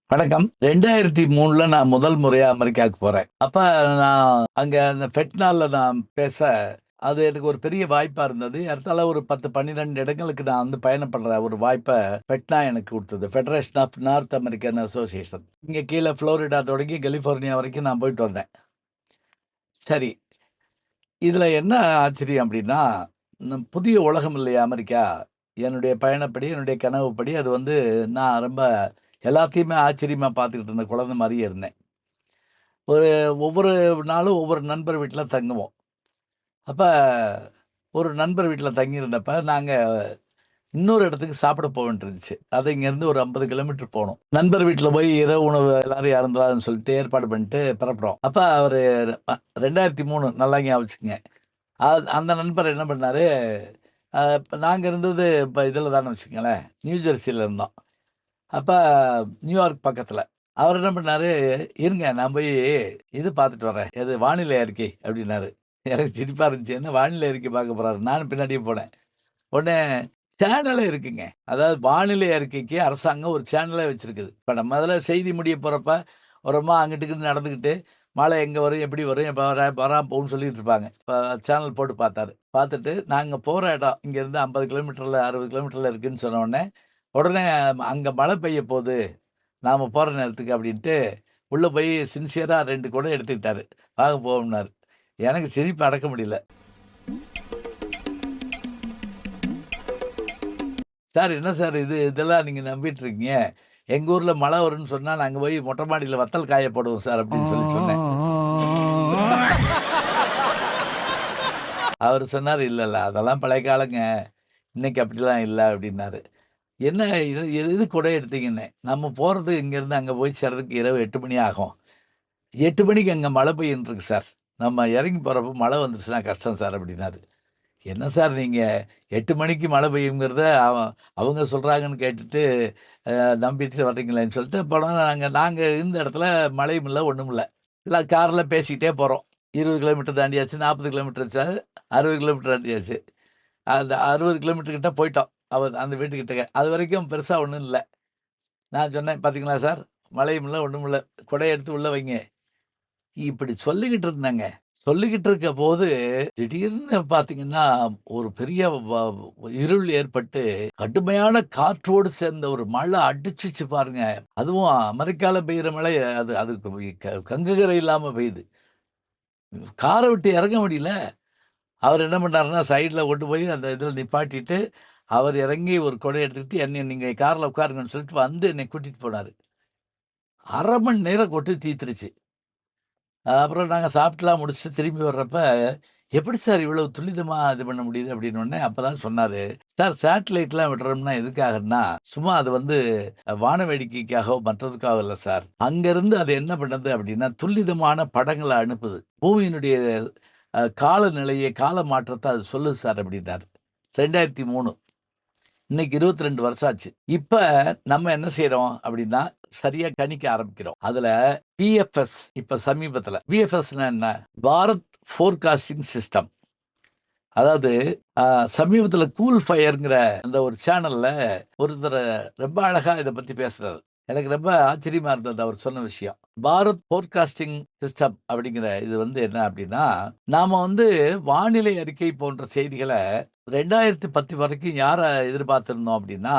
வணக்கம். 2003ல நான் முதல் முறையா அமெரிக்காவுக்கு போறேன். அப்ப நான் அங்க அந்த ஃபெட்னால நான் பேச, அது எனக்கு ஒரு பெரிய வாய்ப்பா இருந்தது. ஏறத்தாழ ஒரு 10, 12 இடங்களுக்கு நான் வந்து பயணப்படுற ஒரு வாய்ப்ப ஃபெட்னா எனக்கு குடுத்தது. Federation of North American association. இங்க கீழ புளோரிடா தொடங்கி கலிஃபோர்னியா வரைக்கும் நான் போயிட்டு வந்தேன். சரி, இதுல என்ன ஆச்சரியம் அப்டின்னா, புதிய உலகம் இல்லையா அமெரிக்கா. என்னுடைய பயணப்படி, என்னுடைய கனவுப்படி அது வந்து நான் ரொம்ப எல்லாத்தையுமே ஆச்சரியமா பார்த்துக்கிட்டு இருந்த குழந்தை மாரியே இருந்தேன். ஒரு ஒவ்வொரு நாளும் ஒவ்வொரு நண்பர் வீட்ல தங்குவோம். அப்ப ஒரு நண்பர் வீட்ல தங்கியிருந்தப்ப, நாங்க இன்னொரு இடத்துக்கு சாப்பிட போ வேண்டியிருந்துச்சு. அது இங்கேருந்து ஒரு 50 கிலோமீட்டர் போணும். நண்பர் வீட்ல போய் இரவு உணவு எல்லாரும் இறந்துராதுன்னு சொல்லிட்டு ஏற்பாடு பண்ணிட்டு புறப்படுறோம். அப்ப அவரு 2003 நல்லா ஞாபகம் வச்சுக்கங்க. அந்த நண்பர் என்ன பண்ணாரு, இப்ப நாங்க இருந்தது இப்ப இதில தான்னு வச்சுக்கங்களேன், நியூ ஜெர்சில இருந்தோம். அப்ப நியூயார்க் பக்கத்துல. அவர் என்ன பண்ணாரு, "இருங்க நான் போய் இது பார்த்துட்டு வரேன். எது வானிலை அறிக்கை" அப்படின்னாரு. எனக்கு சிரிப்பா இருந்துச்சு. என்ன வானிலை அறிக்கை பார்க்க போறாரு? நானும் பின்னாடியே போனேன். உடனே சேனலே இருக்குங்க. அதாவது வானிலை அறிக்கைக்கு அரசாங்கம் ஒரு சேனலே வச்சிருக்குது. இப்ப நம்ம இதுல செய்தி முடிய போறப்ப, ஓரமா அங்கிட்டு இங்கிட்டு நடந்துக்கிட்டு, மழை எங்க வரும்? எப்படி வரும்? எப்ப வராம போகும்ன்னு சொல்லிட்டு இருப்பாங்க. இப்ப சேனல் போட்டு பார்த்தாரு. பார்த்துட்டு நாங்க போற இடம் இங்கேருந்து 50 கிலோமீட்டர்ல, 60 கிலோமீட்டர்ல இருக்குன்னு சொன்ன உடனே, உடனே அங்க மழை பெய்ய போது நாம போற நேரத்துக்கு அப்படின்ட்டு, உள்ள போய் சின்சியரா 2 குடம் எடுத்துக்கிட்டாரு. வாங்க போவோம்னாரு. எனக்கு சிரிப்பு அடக்க முடியல. சார் என்ன சார் இது? இதெல்லாம் நீங்க நம்பிட்டு இருக்கீங்க. எங்க ஊர்ல மழை வரும்ன்னு சொன்னா, நாங்க போய் மொட்டை மாடியில வத்தல் காய போடுவோம் சார் அப்படின்னு சொல்லி சொன்னேன். அவரு சொன்னாரு, "இல்ல, இல்ல அதெல்லாம் பழைய காலங்க. இன்னைக்கு அப்படிலாம் இல்ல" அப்படின்னாரு. என்ன எது குடை எடுத்தீங்கன்னேன். நம்ம போறது இங்கேருந்து அங்க போய் சேர்றதுக்கு இரவு 8 மணி ஆகும். 8 மணிக்கு அங்க மழை பெய்யுன்ட்டு இருக்கு சார். நம்ம இறங்கி போறப்போ மழை வந்துருச்சுன்னா கஷ்டம் சார் அப்படின்னாரு. என்ன சார் நீங்க 8 மணிக்கு மழை பெய்யுங்கிறத அவங்க சொல்றாங்கன்னு கேட்டுட்டு நம்பிட்டு வர்றீங்களேன்னு சொல்லிட்டு போனோம். நாங்க நாங்க இருந்த இடத்துல மழையும் இல்ல, ஒண்ணும் இல்ல. எல்லாம் கார்ல பேசிக்கிட்டே போறோம். 20 கிலோமீட்டர் தாண்டியாச்சு, 40 கிலோமீட்டர் ஆச்சு, 60 கிலோமீட்டர் தாண்டியாச்சு. அந்த 60 கிலோமீட்டர் கிட்ட போயிட்டோம். அந்த வீட்டுக்கிட்டக்க. அதுவரைக்கும் பெருசா ஒண்ணும் இல்ல. நான் சொன்னேன், "பாத்தீங்களா சார், மழையும் இல்ல, ஒண்ணும் இல்ல. கொடைய எடுத்து உள்ள வைங்க." இப்படி சொல்லிக்கிட்டு இருந்தேங்க. சொல்லிக்கிட்டு இருக்கபோது, திடீர்னு பார்த்தீங்கன்னா, ஒரு பெரிய இருள் ஏற்பட்டு, கடுமையான காற்றோடு சேர்ந்த ஒரு மழை அடிச்சுச்சு பாருங்க. அதுவும் அமெரிக்கால பெய்யிற மழை அது அது கங்குகரை இல்லாம பெய்யுது. கார விட்டு இறங்க முடியல. அவர் என்ன பண்ணாருன்னா, சைட்ல கொண்டு போய் அந்த இதில நிப்பாட்டிட்டு, அவர் இறங்கி ஒரு கொடைய எடுத்துக்கிட்டு, என்னைய "நீங்க கார்ல உட்காருங்கன்னு" சொல்லிட்டு வந்து என்னைய கூட்டிட்டு போனாரு. 1/2 மணி நேரம் கொட்டி தீர்த்துருச்சு. அப்புறம் நாங்க சாப்பிட்டுலாம் முடிச்சுட்டு திரும்பி வர்றப்ப, "எப்படி சார் இவ்வளவு துல்லிதமா இது பண்ண முடியுது?" அப்படின்னோனே, அப்பதான் சொன்னாரு, "சார் சேட்டலைட்லாம் விடுறோம்னா எதுக்காகன்னா, சும்மா அது வந்து வான வேடிக்கைக்காகவோ, மற்றதுக்காக இல்ல சார். அங்கருந்து அது என்ன பண்ணுது அப்படின்னா, துல்லிதமான படங்கள அனுப்புது. பூமியினுடைய காலநிலையை, கால மாற்றத்த அது சொல்லுது சார்" அப்படின்னாரு. 2003 இன்னைக்கு 22 வருஷம் ஆச்சு. இப்ப நம்ம என்ன செய்றோம் அப்படின்னா, சரியா கணிக்க ஆரம்பிக்கிறோம். அதுல பிஎஃப்எஸ் இப்ப சமீபத்துல பிஎஃப்எஸ்ன்னா என்ன? Bharat forecasting system. அதாவது அ சமீபத்துல கூல் ஃபயர்ங்கிற அந்த ஒரு சேனல்ல ஒருத்தரு ரொம்ப அழகா இத பத்தி பேசுறாரு. எனக்கு ரொம்ப ஆச்சரியமா இருந்தது அவர் சொன்ன விஷயம். பாரத் ஃபோர்காஸ்டிங் சிஸ்டம் அப்படிங்கிற இது வந்து என்ன அப்படின்னா, நாம வந்து வானிலை அறிக்கை போன்ற செய்திகள 2010 வரைக்கும் யார எதிர்பார்த்திருந்தோம் அப்படின்னா,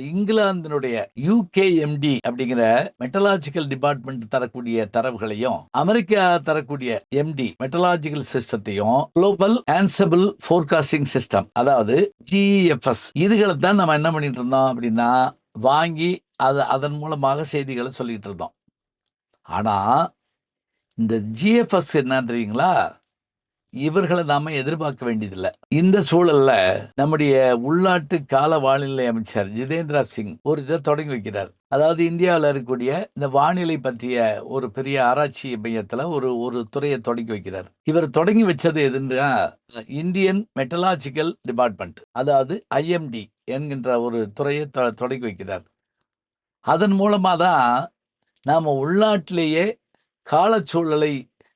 இங்கிலாந்தினுடைய யுகேஎம்டி அப்படிங்கிற மெட்டலாஜிக்கல் டிபார்ட்மெண்ட் தரக்கூடிய தரவுகளையும், அமெரிக்கா தரக்கூடிய எம்டி மெட்டலாஜிக்கல் சிஸ்டத்தையும், குளோபல் ஆன்சபிள் ஃபோர்காஸ்டிங் சிஸ்டம் அதாவது ஜிஇஎஃப்எஸ் இதுகள தான் நம்ம என்ன பண்ணிட்டு இருந்தோம் அப்படின்னா, வாங்கி அதன் மூலமாக செய்திகள சொல்லிட்டு இருந்தோம். ஆனா, இந்த ஜிஎஃப்எஸ் என்ன தெரியுங்களா? இவர்கள நாம எதிர்பார்க்க வேண்டியதில்ல. இந்த சூழல்ல நம்முடைய உள்நாட்டு கால வானிலை அமைச்சர் ஜிதேந்திரா சிங் ஒரு இத தொடங்கி வைக்கிறார். அதாவது இந்தியாவுல இருக்கக்கூடிய இந்த வானிலை பற்றிய ஒரு பெரிய ஆராய்ச்சி மையத்துல ஒரு ஒரு துறைய தொடங்கி வைக்கிறார். இவர் தொடங்கி வச்சது எதுன்னா, இந்தியன் மெட்டலாஜிக்கல் டிபார்ட்மெண்ட் அதாவது ஐஎம்டி என்கின்ற ஒரு துறையை தொடங்கி வைக்கிறார். அதன் மூலமா தான் நாம உள்நாட்டிலேயே காலச்சூழலை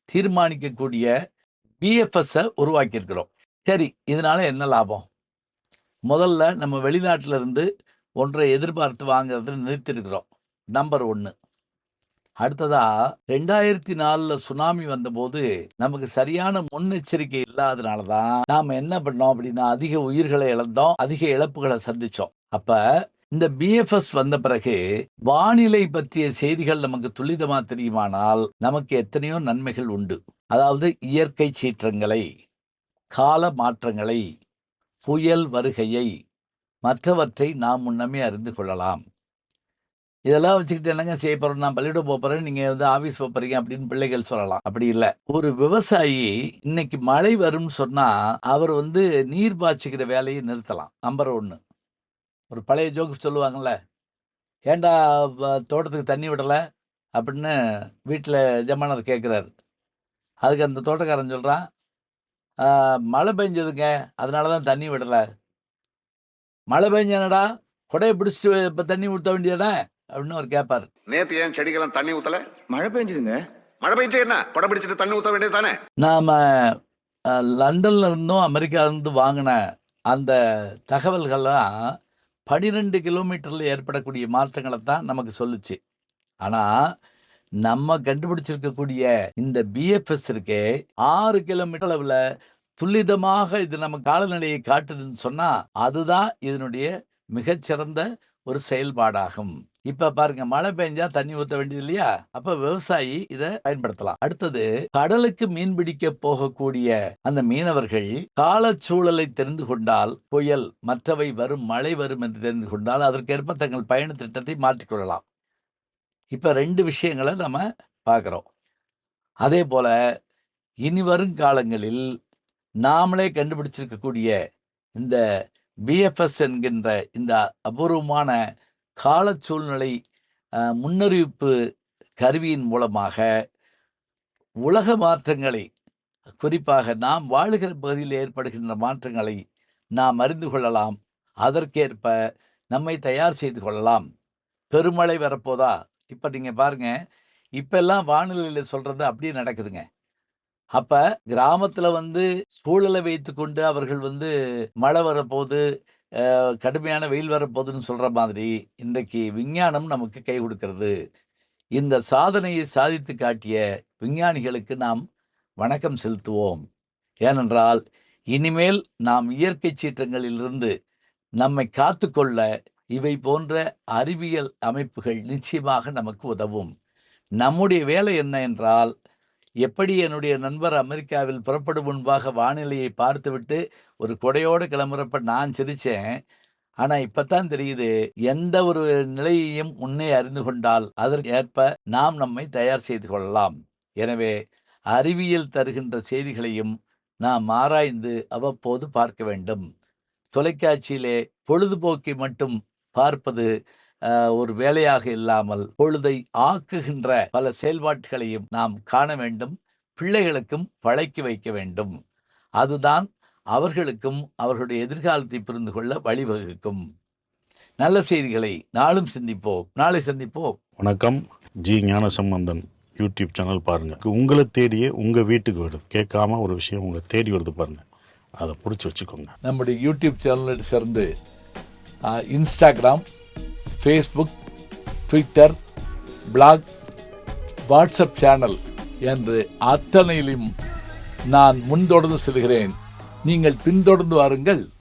தீர்மானிக்கக்கூடிய பிஎஃப்எஸ்ஸ உருவாக்கியிருக்கிறோம். சரி, இதனால என்ன லாபம்? முதல்ல நம்ம வெளிநாட்டில இருந்து ஒன்றை எதிர்பார்த்து வாங்குறத நிறுத்தியிருக்கிறோம். நம்பர் 1. அடுத்ததா 2004 சுனாமி வந்தபோது நமக்கு சரியான முன்னெச்சரிக்கை இல்லாதனால தான் நாம என்ன பண்ணோம் அப்படின்னா அதிக உயிர்களை இழந்தோம், அதிக இழப்புகளை சந்திச்சோம். அப்ப இந்த பிஎஃப்எஸ் வந்த பிறகு வானிலை பற்றிய செய்திகள் நமக்கு துல்லிதமா தெரியுமானால் நமக்கு எத்தனையோ நன்மைகள் உண்டு. அதாவது இயற்கை சீற்றங்களை, கால மாற்றங்களை, புயல் வருகையை, மற்றவற்றை நாம் முன்னமே அறிந்து கொள்ளலாம். இதெல்லாம் வச்சுக்கிட்டு என்னங்க செய்ய போறோம், நான் பள்ளிக்கூடம் போறேன், நீங்க ஆபீஸ் போறீங்க அப்படின்னு பிள்ளைகள் சொல்லலாம். அப்படி இல்ல. ஒரு விவசாயி இன்னைக்கு மழை வரும்னு சொன்னா அவர் நீர் பாய்ச்சிக்கிற வேலையை நிறுத்தலாம். நம்பர் 1. ஒரு பழைய ஜோக் சொல்லுவாங்கல்ல, ஏன்டா தோட்டத்துக்கு தண்ணி விடல அப்படின்னு வீட்டில் ஜமானர் கேட்குறாரு. அதுக்கு அந்த தோட்டக்காரன் சொல்றான், மழை பெஞ்சதுங்க, அதனால தான் தண்ணி விடலை. மழை பெஞ்சனடா, கொடையை பிடிச்சிட்டு இப்போ தண்ணி ஊற்ற வேண்டியதானே அப்படின்னு அவர் கேட்பாரு. நேத்து ஏன் செடிக்கெல்லாம் தண்ணி ஊத்தல? மழை பெஞ்சதுங்க. மழை பெஞ்சு என்ன கொடை பிடிச்சிட்டு தண்ணி ஊத்த வேண்டியது தானே? நாம லண்டன்ல இருந்தும் அமெரிக்கால இருந்து வாங்கின அந்த தகவல்கள்லாம் 12 கிலோமீட்டர்ல ஏற்படக்கூடிய மாற்றங்களை தான் நமக்கு சொல்லுச்சு. ஆனா நம்ம கண்டுபிடிச்சிருக்கக்கூடிய இந்த பிஎஃப்எஸ் இருக்கே 6 கிலோமீட்டர் அளவுல துல்லிதமாக இது நம்ம காலநிலையை காட்டுதுன்னு சொன்னா அதுதான் இதனுடைய மிகச்சிறந்த ஒரு செயல்பாடாகும். இப்ப பாருங்க, மழை பெஞ்சா தண்ணி ஊத்த வேண்டியது இல்லையா? அப்ப விவசாயி இதை பயன்படுத்தலாம். அடுத்தது, கடலுக்கு மீன் பிடிக்க போகக்கூடிய அந்த மீனவர்கள் காலச்சூழலை தெரிந்து கொண்டால், புயல் மற்றவை வரும், மழை வரும் என்று தெரிந்து கொண்டால் அதற்கேற்ப தங்கள் பயண திட்டத்தை மாற்றிக்கொள்ளலாம். இப்ப 2 விஷயங்களை நம்ம பார்க்கிறோம். அதே போல இனி வரும் காலங்களில் நாமளே கண்டுபிடிச்சிருக்கக்கூடிய இந்த பிஎஃப்எஸ் என்கின்ற இந்த அபூர்வமான கால சூழ்நிலை முன்னறிவிப்பு கருவியின் மூலமாக உலக மாற்றங்களை, குறிப்பாக நாம் வாழுகிற பகுதியில் ஏற்படுகின்ற மாற்றங்களை நாம் அறிந்து கொள்ளலாம். அதற்கேற்ப நம்மை தயார் செய்து கொள்ளலாம். பெருமழை வரப்போதா? இப்போ நீங்கள் பாருங்க, இப்பெல்லாம் வானிலையில் சொல்றது அப்படியே நடக்குதுங்க. அப்ப கிராமத்துல சூழலை வைத்துக்கொண்டு அவர்கள் மழை வரப்போகுது, கடுமையான வெயில் வரப்போகுதுன்னு சொல்ற மாதிரி இன்றைக்கு விஞ்ஞானம் நமக்கு கை கொடுக்கிறது. இந்த சாதனையை சாதித்து காட்டிய விஞ்ஞானிகளுக்கு நாம் வணக்கம் செலுத்துவோம். ஏனென்றால் இனிமேல் நாம் இயற்கை சீற்றங்களிலிருந்து நம்மை காத்துக்கொள்ள இவை போன்ற அறிவியல் அமைப்புகள் நிச்சயமாக நமக்கு உதவும். நம்முடைய வேலை என்ன என்றால், எப்படி என்னுடைய நண்பர் அமெரிக்காவில் புறப்படும் முன்பாக வானிலையை பார்த்துவிட்டு ஒரு கொடையோடு கிளம்புறப்ப நான் சிரித்தேன். ஆனால் இப்போ தான் தெரியுது, எந்த ஒரு நிலையையும் முன்னே அறிந்து கொண்டால் அதற்கு ஏற்ப நாம் நம்மை தயார் செய்து கொள்ளலாம். எனவே அறிவியல் தருகின்ற செய்திகளையும் நாம் ஆராய்ந்து அவ்வப்போது பார்க்க வேண்டும். தொலைக்காட்சியிலே பொழுதுபோக்கை மட்டும் பார்ப்பது ஒரு வேலையாக இல்லாமல் பொழுதை ஆக்குகின்ற பல செயல்பாடுகளையும் நாம் காண வேண்டும். பிள்ளைகளுக்கும் பழக்கி வைக்க வேண்டும். அதுதான் அவர்களுக்கும் அவர்களுடைய எதிர்காலத்தை புரிந்து கொள்ள வழிவகுக்கும். நல்ல செய்திகளை நாளும் சிந்திப்போம். நாளை சந்திப்போம். வணக்கம். ஜி ஞானசம்பந்தன் யூடியூப் சேனல் பாருங்க. உங்களை தேடியே உங்க வீட்டுக்கு வருது. கேட்காம ஒரு விஷயம் உங்களை தேடி வருது பாருங்க, அதை பிடிச்சி வச்சுக்கோங்க. நம்முடைய யூடியூப் சேனலில் சேர்ந்து Instagram, Facebook, Twitter, blog, WhatsApp channel என்று அத்தனையிலும் நான் முன்தொடர்ந்து செல்கிறேன். நீங்கள் பின்தொடர்ந்து வாருங்கள்.